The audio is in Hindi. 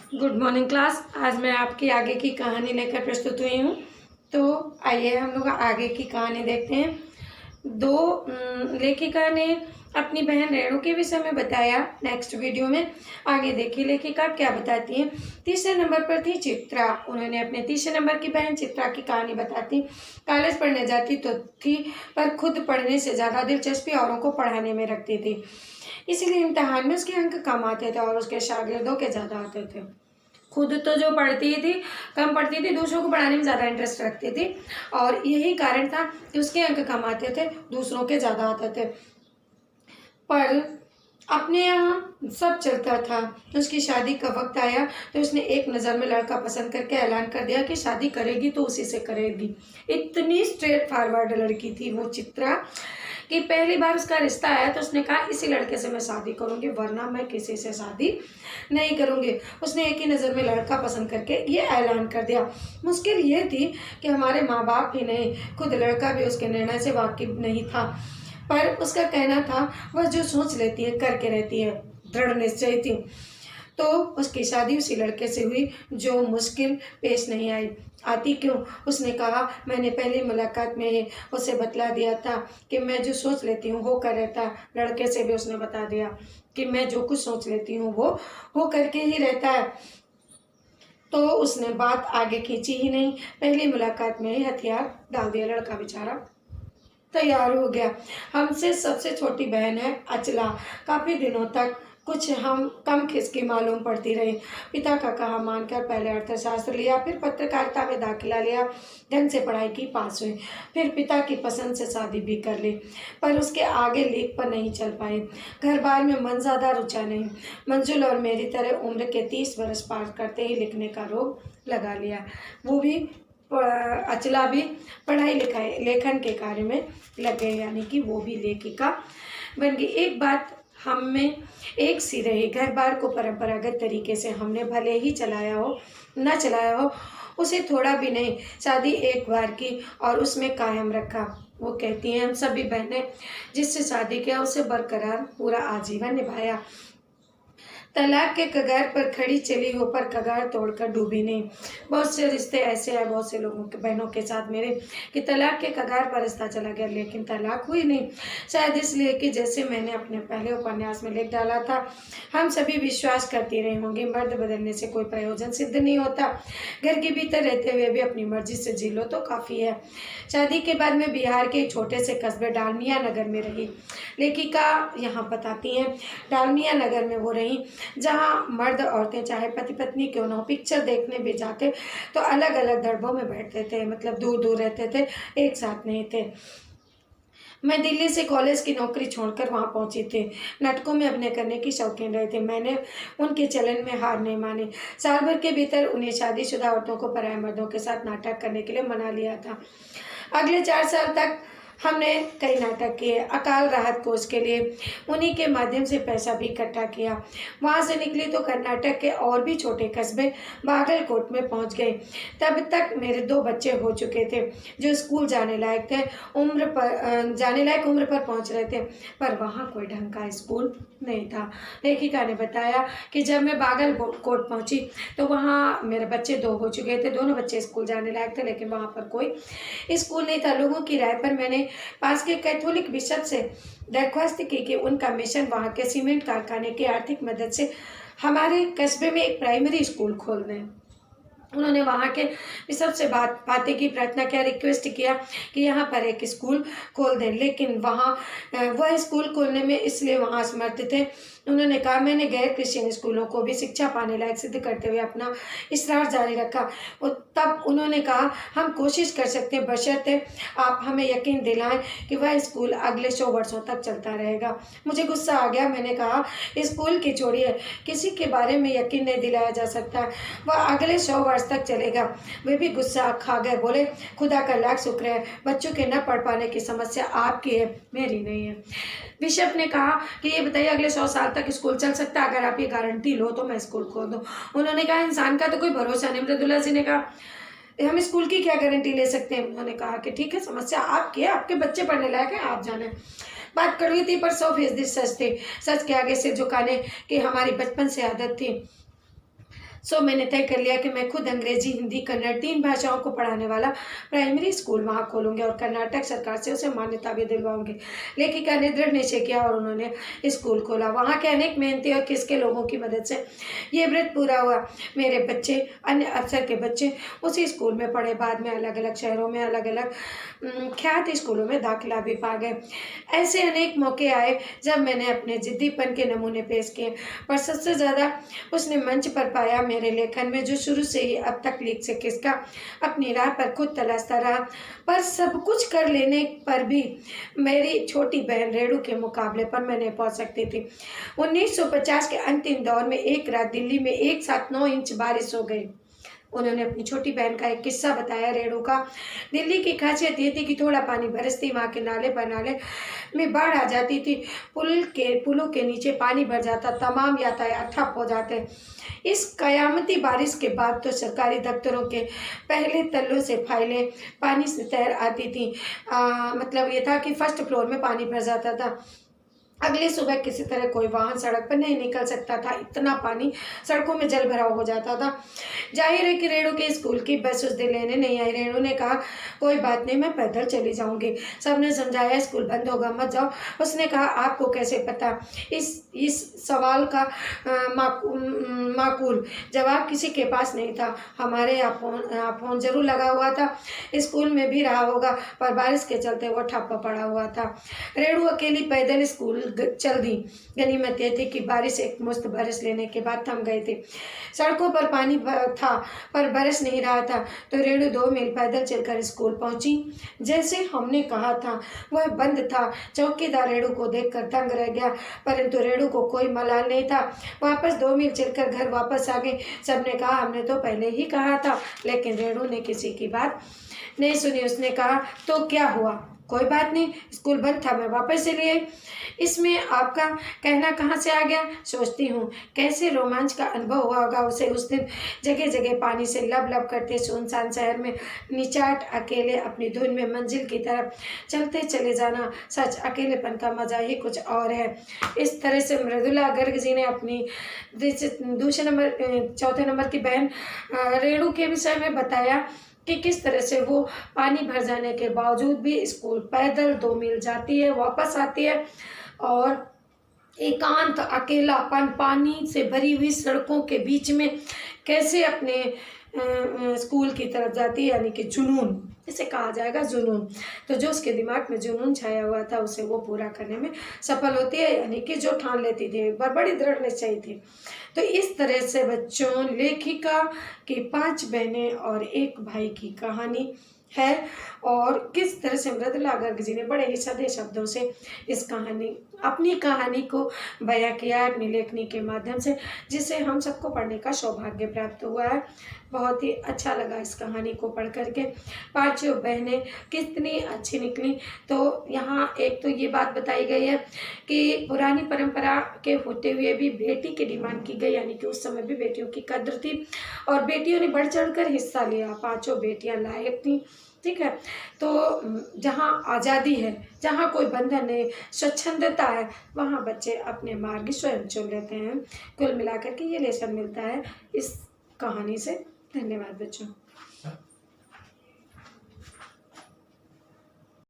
Good morning class. आज मैं आपकी आगे की कहानी लेकर प्रस्तुत हुई हूँ। तो आइए हम लोग आगे की कहानी देखते हैं। लेखिका ने अपनी बहन रेणु के विषय में बताया। नेक्स्ट वीडियो में आगे देखिए लेखिका क्या बताती है। तीसरे नंबर पर थी चित्रा। उन्होंने अपने तीसरे नंबर की बहन चित्रा की कहानी बताती। कॉलेज पढ़ने जाती तो थी, पर खुद पढ़ने से ज़्यादा दिलचस्पी औरों को पढ़ाने में रखती थी। इसीलिए इम्तिहान में उसके अंक कम आते थे और उसके शागिर्दों के ज़्यादा आते थे। खुद तो जो पढ़ती थी कम पढ़ती थी, दूसरों को पढ़ाने में ज़्यादा इंटरेस्ट रखती थी और यही कारण था कि उसके अंक कम आते थे, दूसरों के ज़्यादा आते थे। पर अपने यहाँ सब चलता था। उसकी शादी का वक्त आया तो उसने एक नज़र में लड़का पसंद करके ऐलान कर दिया कि शादी करेगी तो उसी से करेगी। इतनी स्ट्रेट फॉरवर्ड लड़की थी वो चित्रा कि पहली बार उसका रिश्ता आया तो उसने कहा इसी लड़के से मैं शादी करूंगी, वरना मैं किसी से शादी नहीं करूंगी। उसने एक ही नज़र में लड़का पसंद करके ये ऐलान कर दिया। मुश्किल ये थी कि हमारे माँ बाप ही नहीं, खुद लड़का भी उसके निर्णय से वाकिफ नहीं था। पर उसका कहना था वह जो सोच लेती है करके रहती है, दृढ़ निश्चय थी। तो उसकी शादी उसी लड़के से हुई जो मुश्किल पेश नहीं आई। आती क्यों? उसने कहा मैंने पहली मुलाकात में ही उसे बतला दिया था कि मैं जो सोच लेती हूँ वो कर रहता। लड़के से भी उसने बता दिया कि मैं जो कुछ सोच लेती हूँ वो करके ही रहता है। तो उसने बात आगे खींची ही नहीं, पहली मुलाकात में ही हथियार डाल दिया। लड़का बेचारा तैयार हो गया। हमसे सबसे छोटी बहन है अचला। काफ़ी दिनों तक कुछ हम कम खिसकी मालूम पड़ती रही। पिता का कहा मानकर पहले अर्थशास्त्र लिया, फिर पत्रकारिता में दाखिला लिया, ढंग से पढ़ाई की, पास हुई, फिर पिता की पसंद से शादी भी कर ली। पर उसके आगे लेख पर नहीं चल पाए। घर बार में मन ज़्यादा रुचा नहीं। मंजुल और मेरी तरह उम्र के 30 वर्ष पार करते ही लिखने का रोग लगा लिया। वो भी अचला भी पढ़ाई लिखाई लेखन के कार्य में लग गई, यानी कि वो भी लेखिका बन गई। एक बात हम में एक सी रही, घर बार को परंपरागत तरीके से हमने भले ही चलाया हो न चलाया हो, उसे थोड़ा भी नहीं, शादी एक बार की और उसमें कायम रखा। वो कहती हैं हम सभी बहनें जिससे शादी किया उसे बरकरार पूरा आजीवन निभाया। तलाक के कगार पर खड़ी चली हो पर कगार तोड़कर डूबी नहीं। बहुत से रिश्ते ऐसे हैं बहुत से लोगों के बहनों के साथ मेरे कि तलाक के कगार पर रिश्ता चला गया लेकिन तलाक हुई नहीं। शायद इसलिए कि जैसे मैंने अपने पहले उपन्यास में लिख डाला था, हम सभी विश्वास करती रहे होंगे मर्द बदलने से कोई प्रयोजन सिद्ध नहीं होता। घर के भीतर रहते हुए भी अपनी मर्जी से जी लो तो काफ़ी है। शादी के बाद मैं बिहार के छोटे से कस्बे डालमिया नगर में रही। लेखिका यहाँ बताती हैं डालमिया नगर में वो रही जहाँ मर्द औरतें चाहे पति पत्नी क्यों ना हो, पिक्चर देखने भी जाते तो अलग अलग दरबों में बैठते थे, मतलब दूर दूर रहते थे, एक साथ नहीं थे। मैं दिल्ली से कॉलेज की नौकरी छोड़कर वहाँ पहुँची थी। नाटकों में अभिनय करने की शौकीन रहे थे। मैंने उनके चलन में हार नहीं मानी। साल भर के भीतर उन्हें शादीशुदा औरतों को पराये मर्दों के साथ नाटक करने के लिए मना लिया था। अगले 4 साल तक हमने कई नाटक किए। अकाल राहत कोष के लिए उन्हीं के माध्यम से पैसा भी इकट्ठा किया। वहाँ से निकली तो कर्नाटक के और भी छोटे कस्बे बागलकोट में पहुँच गए। तब तक मेरे 2 बच्चे हो चुके थे जो स्कूल जाने लायक थे, जाने लायक उम्र पर पहुँच रहे थे, पर वहाँ कोई ढंग का स्कूल नहीं था। लेखिका ने बताया कि जब मैं बागलकोट पहुँची तो वहाँ मेरे बच्चे 2 हो चुके थे, दोनों बच्चे स्कूल जाने लायक थे, लेकिन वहाँ पर कोई स्कूल नहीं था। लोगों की राय पर मैंने पास के कैथोलिक बिशप से दरख्वास्त की कि उनका मिशन वहाँ के सीमेंट कारखाने की आर्थिक मदद से हमारे कस्बे में एक प्राइमरी स्कूल खोल दें। उन्होंने वहाँ के बिशप से बातें की, प्रार्थना किया, रिक्वेस्ट किया कि यहाँ पर एक स्कूल खोल दें, लेकिन वह स्कूल खोलने में इसलिए वहाँ असमर्थ थे। उन्होंने कहा मैंने गैर क्रिश्चियन स्कूलों को भी शिक्षा पाने लायक सिद्ध करते हुए अपना इसरार जारी रखा। तब उन्होंने कहा हम कोशिश कर सकते हैं बशर्ते आप हमें यकीन दिलाएं कि वह स्कूल अगले 100 वर्षों तक चलता रहेगा। मुझे गुस्सा आ गया। मैंने कहा स्कूल की छोड़िए, किसी के बारे में यकीन नहीं दिलाया जा सकता, वह अगले 100 वर्ष तक चलेगा। वे भी गुस्सा खा गए, बोले खुदा का लाख शुक्र है बच्चों के न पढ़ पाने की समस्या आपकी है, मेरी नहीं है। बिशप ने कहा कि ये बताइए अगले 100 साल तक स्कूल चल सकता है? अगर आप ये गारंटी लो तो मैं स्कूल खोल दूँ। उन्होंने कहा इंसान का तो कोई भरोसा नहीं। अमृतुल्ला जी ने कहा हम स्कूल की क्या गारंटी ले सकते हैं? उन्होंने कहा कि ठीक है, समस्या आपकी है, आपके बच्चे पढ़ने लायक हैं, आप जाने। बात कड़वी थी पर 100% सच थी। सच के आगे सिर झुकाने की हमारी बचपन से आदत थी। सो मैंने तय कर लिया कि मैं खुद अंग्रेजी, हिंदी, कन्नड़ 3 भाषाओं को पढ़ाने वाला प्राइमरी स्कूल वहाँ खोलूँगी और कर्नाटक सरकार से उसे मान्यता भी दिलवाऊँगी। लेखिका ने दृढ़ निश्चय किया और उन्होंने स्कूल खोला। वहाँ के अनेक मेहनती और किसके लोगों की मदद से ये व्रत पूरा हुआ। मेरे बच्चे, अन्य अफसर के बच्चे उसी स्कूल में पढ़े। बाद में अलग अलग शहरों में अलग अलग ख्यात स्कूलों में दाखिला भी पा गए। ऐसे अनेक मौके आए जब मैंने अपने जिद्दीपन के नमूने पेश किए, पर सबसे ज़्यादा उसने मंच पर पाया मेरे लेखन में, जो शुरू से ही अब तक लीक से किसका अपनी राह पर खुद तलाशता रहा। पर सब कुछ कर लेने पर भी मेरी छोटी बहन रेणु के मुकाबले पर मैं नहीं पहुंच सकती थी। 1950 के अंतिम दौर में एक रात दिल्ली में एक साथ 9 इंच बारिश हो गई। उन्होंने अपनी छोटी बहन का एक किस्सा बताया। रेणु का दिल्ली की खासियत ये थी कि थोड़ा पानी बरसती वहाँ के नाले पर नाले में बाढ़ आ जाती थी। पुलों के नीचे पानी भर जाता, तमाम यातायात ठप हो जाते। इस कयामती बारिश के बाद तो सरकारी दफ्तरों के पहले तल्लों से फाइलें पानी से तैर आती थी। मतलब ये था कि फर्स्ट फ्लोर में पानी भर जाता था। अगली सुबह किसी तरह कोई वाहन सड़क पर नहीं निकल सकता था, इतना पानी सड़कों में जल भराव हो जाता था। जाहिर है कि रेणु के स्कूल की बस उस दिन लेने नहीं आई। रेणु ने कहा, कोई बात नहीं, मैं पैदल चली जाऊंगी। सबने समझाया, स्कूल बंद होगा, मत जाओ। उसने कहा, आपको कैसे पता? इस सवाल का माकूल जवाब किसी के पास नहीं था। हमारे यहाँ फोन जरूर लगा हुआ था, स्कूल में भी रहा होगा, पर बारिश के चलते वो ठप्पा पड़ा हुआ था। रेणु अकेली पैदल स्कूल चल दी। गनीमत यह थी कि बारिश एक मुश्त बरस लेने के बाद थम गई थी। सड़कों पर पानी था पर बरस नहीं रहा था, तो रेणु 2 मील पैदल चलकर स्कूल पहुंची। जैसे हमने कहा था, वह बंद था। चौकीदार रेणु को देखकर दंग रह गया, परंतु रेणु को कोई मलाल नहीं था। वापस 2 मील चलकर घर वापस आ गई। सबने कहा, हमने तो पहले ही कहा था, लेकिन रेणु ने किसी की बात नहीं सुनी। उसने कहा, तो क्या हुआ? कोई बात नहीं, स्कूल बंद था, मैं वापस चली आई। इसमें आपका कहना कहाँ से आ गया? सोचती हूँ कैसे रोमांच का अनुभव हुआ होगा उसे उस दिन जगह जगह पानी से लब लब करते सुनसान शहर में निचाट अकेले अपनी धुन में मंजिल की तरफ चलते चले जाना। सच, अकेलेपन का मजा ही कुछ और है। इस तरह से मृदुला गर्ग जी ने अपनी चौथे नंबर की बहन रेणु के विषय में बताया कि किस तरह से वो पानी भर जाने के बावजूद भी स्कूल पैदल 2 मील जाती है, वापस आती है और एकांत अकेलापन पानी से भरी हुई सड़कों के बीच में कैसे अपने स्कूल की तरफ जाती है, यानी कि जुनून इसे कहा जाएगा, जुनून। तो जो उसके दिमाग में जुनून छाया हुआ था उसे वो पूरा करने में सफल होती है, यानी कि जो ठान लेती थी, बड़ी दृढ़ निश्चयी थी। तो इस तरह से बच्चों, लेखिका की 5 बहनें और 1 भाई की कहानी है और किस तरह से मृदुला गर्ग जी ने बड़े ही सादे शब्दों से अपनी कहानी को बयां किया है अपनी लेखनी के माध्यम से, जिसे हम सबको पढ़ने का सौभाग्य प्राप्त हुआ है। बहुत ही अच्छा लगा इस कहानी को पढ़ करके। 5 बहनें कितनी अच्छी निकली। तो यहाँ एक तो ये बात बताई गई है कि पुरानी परंपरा के होते हुए भी बेटी की डिमांड की गई, यानी कि उस समय भी बेटियों की कद्र थी और बेटियों ने बढ़ चढ़ कर हिस्सा लिया। 5 बेटियां लायक थी, ठीक है। तो जहाँ आज़ादी है, जहाँ कोई बंधन नहीं, स्वच्छंदता है, वहाँ बच्चे अपने मार्ग स्वयं चुन लेते हैं। कुल मिलाकर के ये लेसन मिलता है इस कहानी से। धन्यवाद बच्चों।